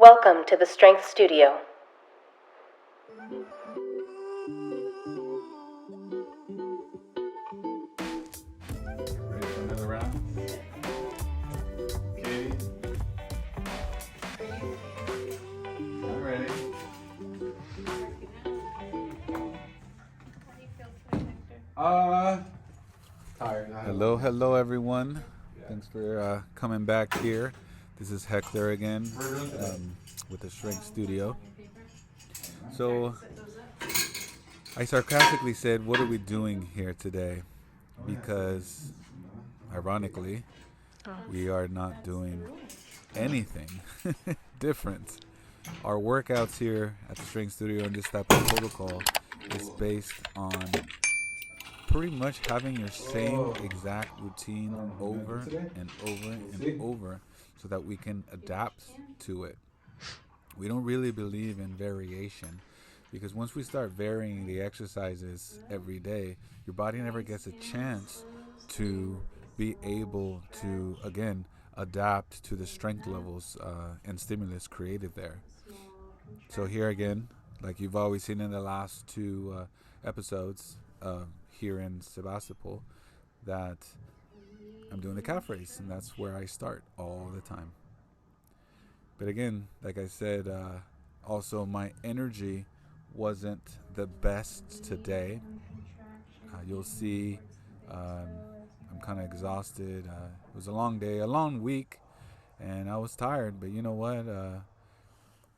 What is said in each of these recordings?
Welcome to the Strength Studio. Ready for another round? Katie? I'm ready. Tired. Hello everyone. Thanks for coming back here. This is Hector again with the Strength Studio. So I sarcastically said, what are we doing here today? Because ironically, we are not doing anything different. Our workouts here at the Strength Studio and this type of protocol is based on pretty much having your same exact routine over and over and over so that we can adapt to it. We don't really believe in variation because once we start varying the exercises every day, your body never gets a chance to be able to, again, adapt to the strength levels and stimulus created there. So here again, like you've always seen in the last two episodes here in Sebastopol, that I'm doing the calf raise, and that's where I start all the time. But again, like I said, also my energy wasn't the best today. You'll see I'm kind of exhausted. It was a long day, a long week, and I was tired. But you know what?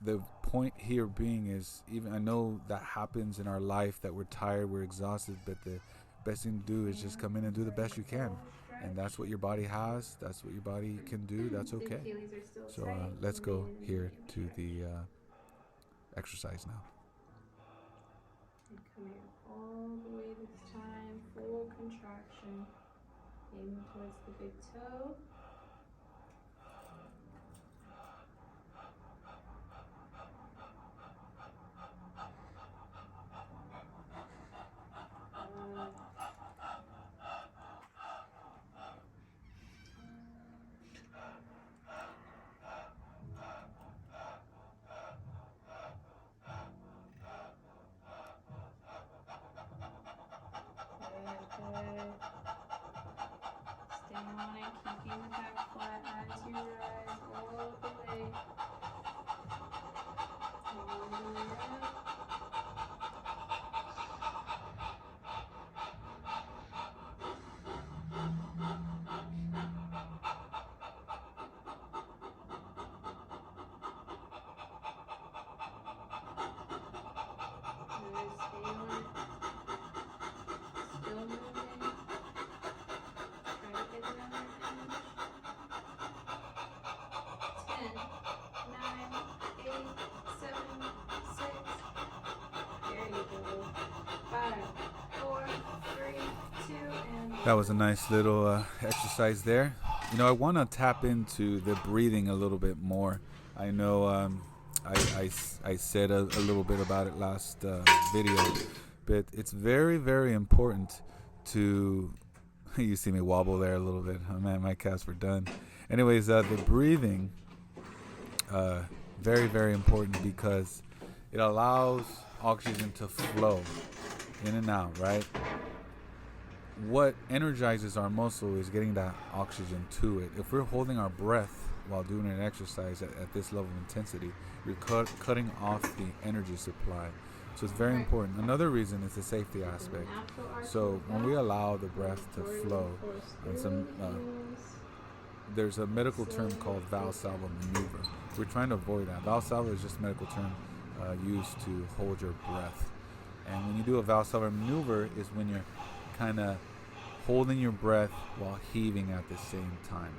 The point here being is, even I know that happens in our life, that we're tired, we're exhausted, but the best thing to do is just come in and do the best you can. And that's what your body has. That's what your body can do. That's okay. So let's go here to the exercise now. And come in all the way this time, full contraction. Aiming towards the big toe. Stay on it, keeping the back flat as you rise all the way. All the way up. Stay on it. Still moving. Try to get another inch. 10, 9, 8, 7, 6. There you go. 5, 4, 3, 2, and... That was a nice little exercise there. You know, I want to tap into the breathing a little bit more. I know I said a little bit about it last video, but it's very, very important to... You see me wobble there a little bit. Oh man, my calves were done. Anyways, the breathing, very, very important because it allows oxygen to flow in and out, right? What energizes our muscle is getting that oxygen to it. If we're holding our breath while doing an exercise at this level of intensity, you're cutting off the energy supply. So it's very important. Another reason is the safety aspect. So when we allow the breath to flow, and there's a medical term called Valsalva maneuver. We're trying to avoid that. Valsalva is just a medical term used to hold your breath. And when you do a Valsalva maneuver is when you're kind of holding your breath while heaving at the same time.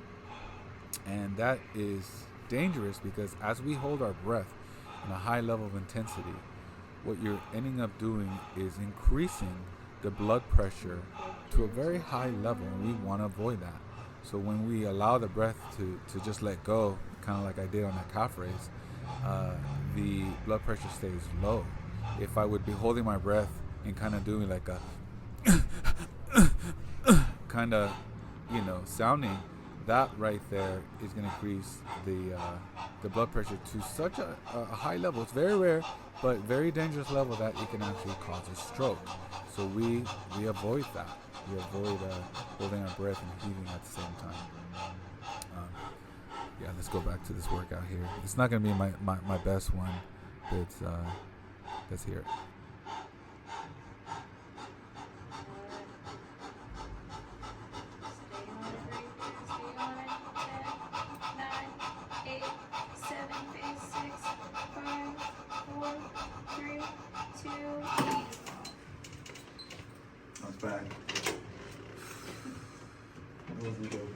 And that is dangerous because as we hold our breath in a high level of intensity, what you're ending up doing is increasing the blood pressure to a very high level, and we want to avoid that. So when we allow the breath to just let go, kind of like I did on that calf raise, the blood pressure stays low. If I would be holding my breath and kind of doing like a kind of, sounding, that right there is going to increase the blood pressure to such a high level. It's very rare, but very dangerous level that it can actually cause a stroke. So we avoid that. We avoid holding our breath and heaving at the same time. Yeah, let's go back to this workout here. It's not going to be my best one, but let's hear it. That's bad. That wasn't good.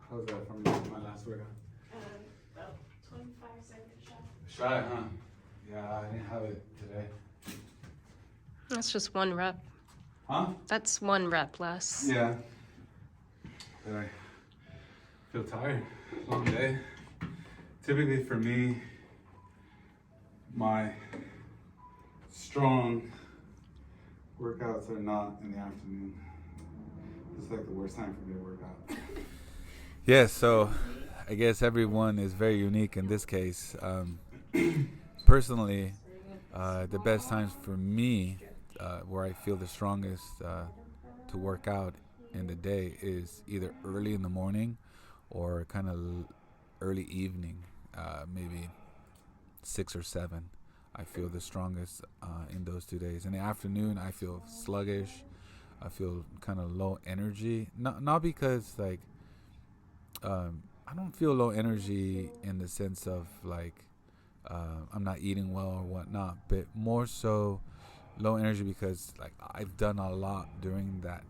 How was that from my last workout? About 25 seconds shot. Shot it, huh? Yeah, I didn't have it today. That's just one rep. Huh? That's one rep less. Yeah. But I feel tired. Long day. Typically for me, my strong workouts are not in the afternoon. It's like the worst time for me to work out. Yeah, so I guess everyone is very unique in this case. Personally, the best times for me, where I feel the strongest to work out in the day is either early in the morning or kind of early evening, maybe 6 or 7. I feel the strongest in those 2 days. In the afternoon, I feel sluggish. I feel kind of low energy. Not because like I don't feel low energy in the sense of like I'm not eating well or whatnot, but more so low energy because like I've done a lot during that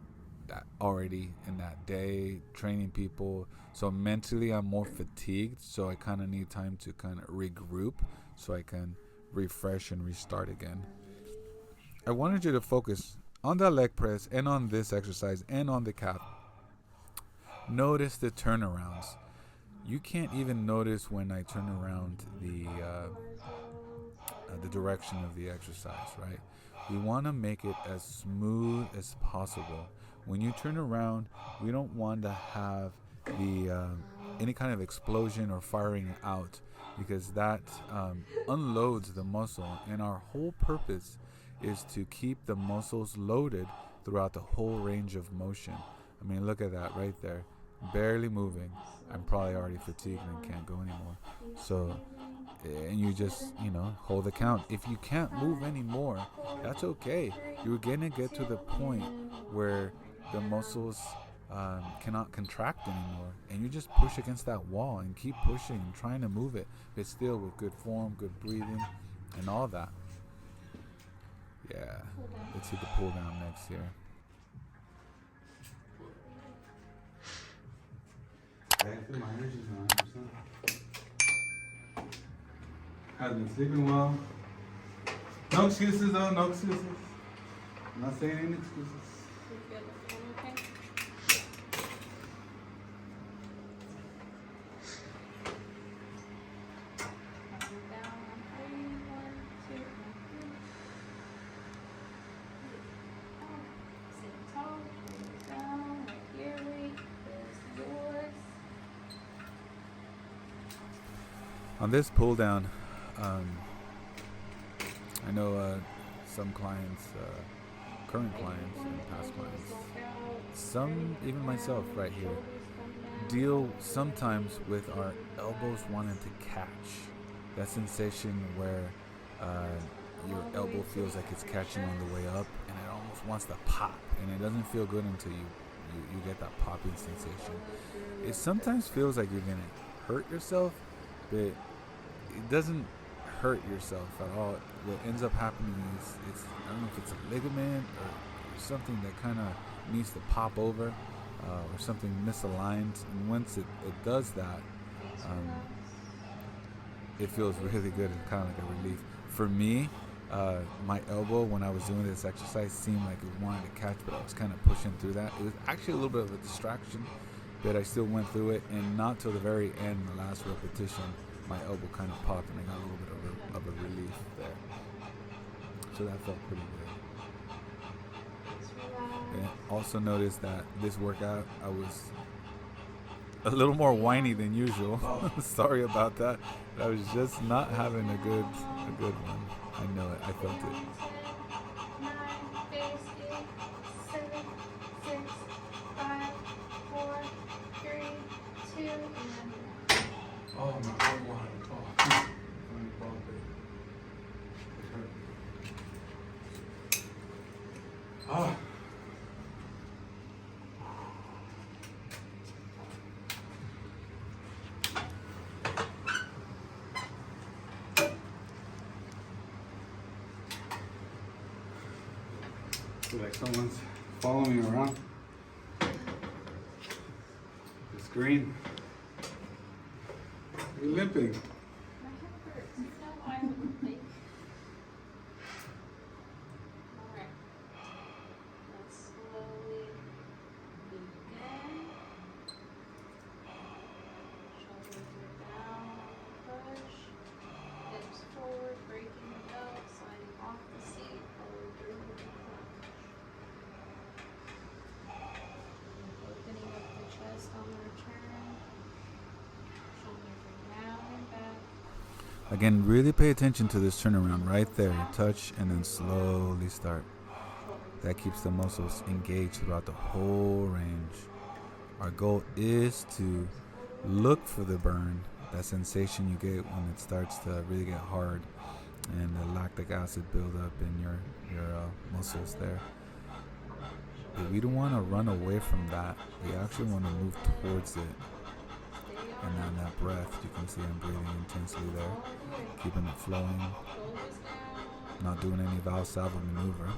already in that day, training people. So mentally I'm more fatigued, so I kind of need time to kind of regroup so I can refresh and restart again. I wanted you to focus on that leg press and on this exercise and on the calf. Notice the turnarounds. You can't even notice when I turn around the direction of the exercise, right? We want to make it as smooth as possible. When you turn around, we don't want to have the any kind of explosion or firing out, because that unloads the muscle, and our whole purpose is to keep the muscles loaded throughout the whole range of motion. I mean, look at that right there. Barely moving. I'm probably already fatigued and can't go anymore. So, and you just, hold the count. If you can't move anymore, that's okay. You're going to get to the point where the muscles cannot contract anymore, and you just push against that wall and keep pushing and trying to move it, but still with good form, good breathing, and all that. Yeah, let's hit the pull down next here. I feel my energy's not 100%. Hasn't been sleeping well. No excuses though, no excuses. I'm not saying any excuses. You feel the phone okay? Down on 3, 1, 2, 3. Sit tall, down, right here, weight is yours. On this pull down, I know some clients, current clients and past clients, some, even myself right here, deal sometimes with our elbows wanting to catch. That sensation where your elbow feels like it's catching on the way up and it almost wants to pop, and it doesn't feel good until you get that popping sensation. It sometimes feels like you're going to hurt yourself, but it doesn't hurt yourself at all. What ends up happening is I don't know if it's a ligament or something that kind of needs to pop over, or something misaligned, and once it does that, it feels really good and kind of like a relief. For me, my elbow when I was doing this exercise seemed like it wanted to catch, but I was kind of pushing through that. It was actually a little bit of a distraction, but I still went through it, and not till the very end, the last repetition, my elbow kind of popped and I got a little bit of a relief there. So that felt pretty good. I also noticed that this workout I was a little more whiny than usual. Sorry about that. I was just not having a good one. I know it. I felt it. 9, face 8, 7, 6, 5, 4, 3, 2, and then Oh, my arm wanted to talk. Let me bump it. It hurt. Ah. Feel like someone's following me around the screen. You're limping. my hip hurts. You know why I would like. Alright. Let's slowly begin. Shoulders are down, push. Hips forward, breaking the belt, sliding off the seat, forward through the crunch. Opening up the chest on the return. Shoulders are down and back. Again, really pay attention to this turnaround right there. Touch and then slowly start. That keeps the muscles engaged throughout the whole range. Our goal is to look for the burn, that sensation you get when it starts to really get hard and the lactic acid build up in your muscles there. But we don't want to run away from that. We actually want to move towards it. And then that breath, you can see I'm breathing intensely there, keeping it flowing, not doing any Valsalva maneuver.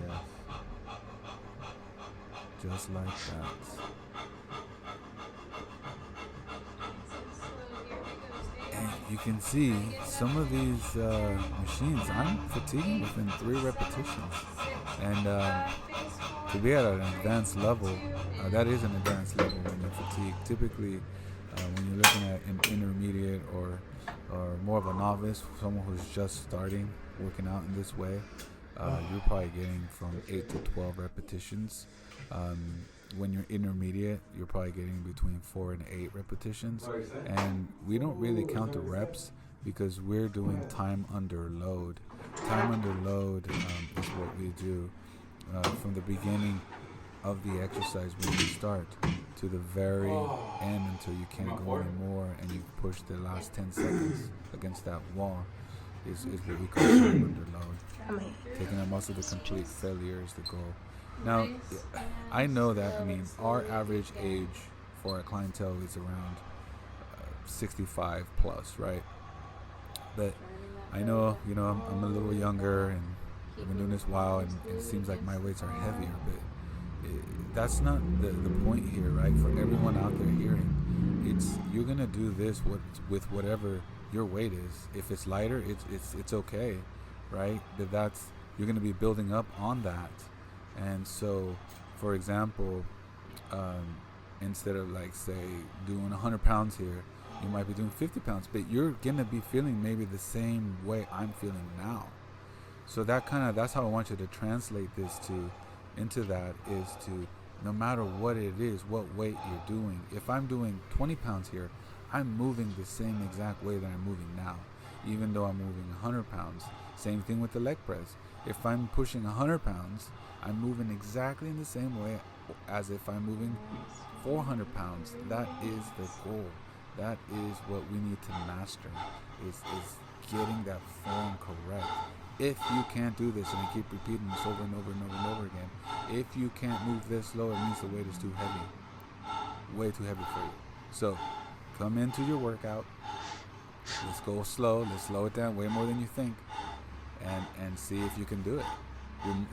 Yes. Just like that. And you can see some of these machines, I'm fatiguing within 3 repetitions. And to be at an advanced level, that is an advanced level when you're fatigued. Typically, when you're looking at an intermediate or more of a novice, someone who's just starting working out in this way, you're probably getting from 8 to 12 repetitions. When you're intermediate, you're probably getting between 4 and 8 repetitions. And we don't really count the reps because we're doing time under load. Time under load is what we do from the beginning of the exercise when you start to the very end until you can't go anymore and you push the last 10 seconds against that wall is what we call time under load. Taking a muscle to complete failure is the goal. Now, I know that, our average age for our clientele is around 65 plus, right? But I know, I'm a little younger and I've been doing this a while and it seems like my weights are heavier, but that's not the point here, right? For everyone out there hearing, you're gonna do this with whatever your weight is. If it's lighter, it's okay, right? You're gonna be building up on that. And so, for example, instead of say doing 100 pounds here, you might be doing 50 pounds, but you're gonna be feeling maybe the same way I'm feeling now. So that's how I want you to translate this into that is to, no matter what it is, what weight you're doing. If I'm doing 20 pounds here, I'm moving the same exact way that I'm moving now, even though I'm moving 100 pounds. Same thing with the leg press. If I'm pushing 100 pounds, I'm moving exactly in the same way as if I'm moving 400 pounds. That is the goal. That is what we need to master, is getting that form correct. If you can't do this, and I keep repeating this over and over and over and over again, if you can't move this slow, it means the weight is too heavy. Way too heavy for you. So, come into your workout. Let's go slow. Let's slow it down way more than you think. And see if you can do it.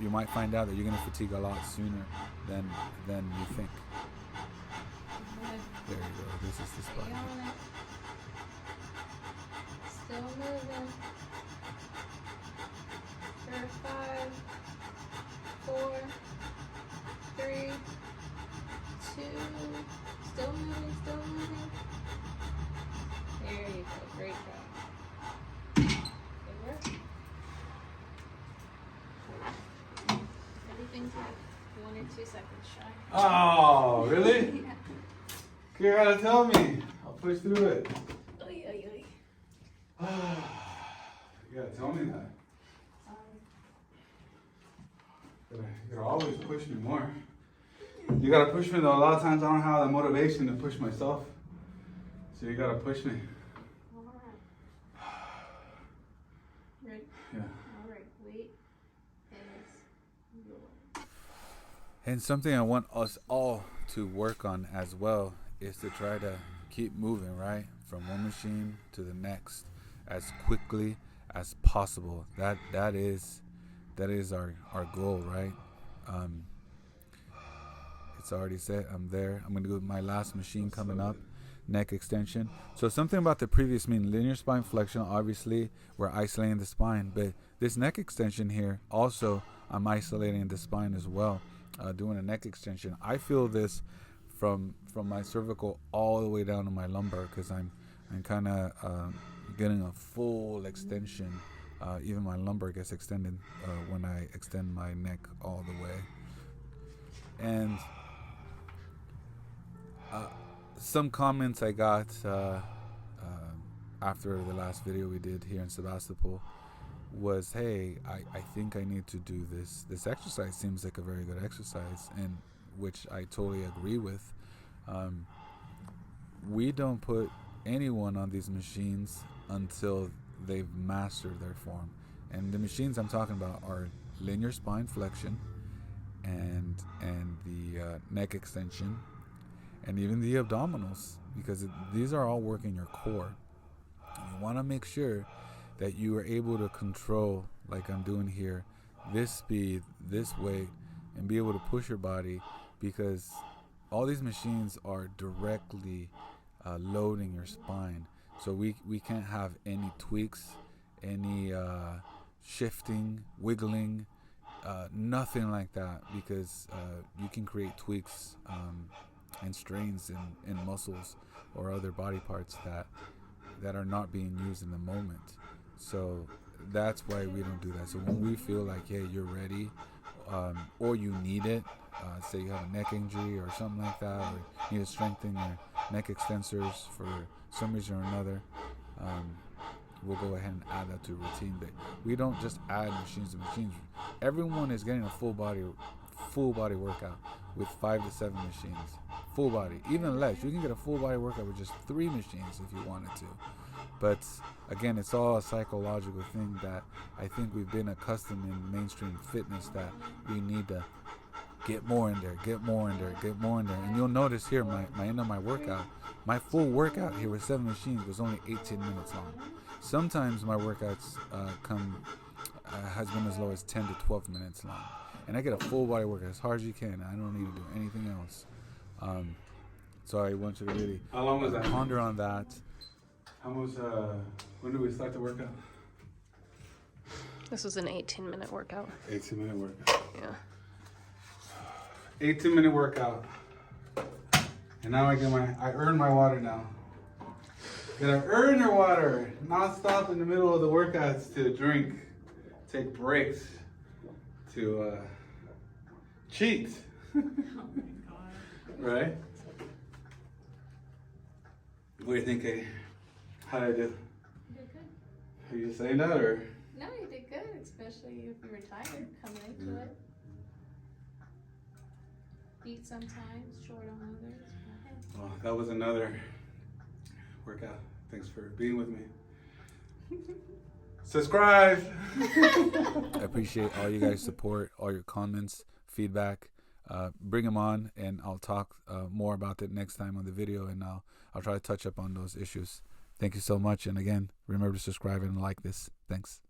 You might find out that you're going to fatigue a lot sooner than you think. There you go. This is the spot. Still moving. For 5, 4, 3, 2. Still moving, still moving. There you go. Great job. Good work. machine's like 1 or 2 seconds shy. Oh, really? Yeah. You gotta tell me. I'll push through it. Oy, oy, oy. You gotta tell me that. You gotta always push me more. You gotta push me though. A lot of times I don't have the motivation to push myself. So you gotta push me. Alright. Ready? Yeah. Alright, weight is yours. And something I want us all to work on as well is to try to keep moving, right? From one machine to the next as quickly as possible. That is our goal, right? It's already set. I'm there. I'm gonna do my last machine coming up, neck extension. So something about the previous mean linear spine flexion, obviously we're isolating the spine, but this neck extension here also I'm isolating the spine as well, doing a neck extension. I feel this from my cervical all the way down to my lumbar because I'm kind of getting a full extension. Even my lumbar gets extended when I extend my neck all the way. And some comments I got after the last video we did here in Sebastopol was, hey, I think I need to do this. This exercise seems like a very good exercise, and which I totally agree with. We don't put anyone on these machines until they've mastered their form. And the machines I'm talking about are linear spine flexion and the neck extension and even the abdominals, because these are all working your core. You want to make sure that you are able to control, like I'm doing here, this speed, this weight, and be able to push your body, because all these machines are directly loading your spine. So we can't have any tweaks, any shifting, wiggling, nothing like that, because you can create tweaks and strains in muscles or other body parts that are not being used in the moment. So that's why we don't do that. So when we feel like, hey, you're ready, or you need it, say you have a neck injury or something like that, or you need to strengthen your neck extensors for some reason or another, we'll go ahead and add that to routine. But we don't just add machines to machines. Everyone is getting a full body workout with 5 to 7 machines. Full body, even less. You can get a full body workout with just 3 machines if you wanted to. But again, it's all a psychological thing that I think we've been accustomed in mainstream fitness, that we need to get more in there, get more in there, get more in there. And you'll notice here, my end of my workout, my full workout here with 7 machines was only 18 minutes long. Sometimes my workouts has been as low as 10 to 12 minutes long. And I get a full body workout as hard as you can. I don't need to do anything else. So I want you to really ponder on that. When did we start the workout? This was an 18-minute workout. 18-minute workout. Yeah. 18-minute workout. And now I earn my water now. You gotta earn your water. Not stop in the middle of the workouts to drink, take breaks, to cheat. Oh my god. Right? What do you think, Katie? How did I do? You did good. Are you just saying that, or? No, you did good, especially if you were tired coming into it. Eat sometimes, short on others. Well, that was another workout. Thanks for being with me. Subscribe! I appreciate all you guys' support, all your comments, feedback. Bring them on, and I'll talk more about that next time on the video, and I'll try to touch up on those issues. Thank you so much, and again, remember to subscribe and like this. Thanks.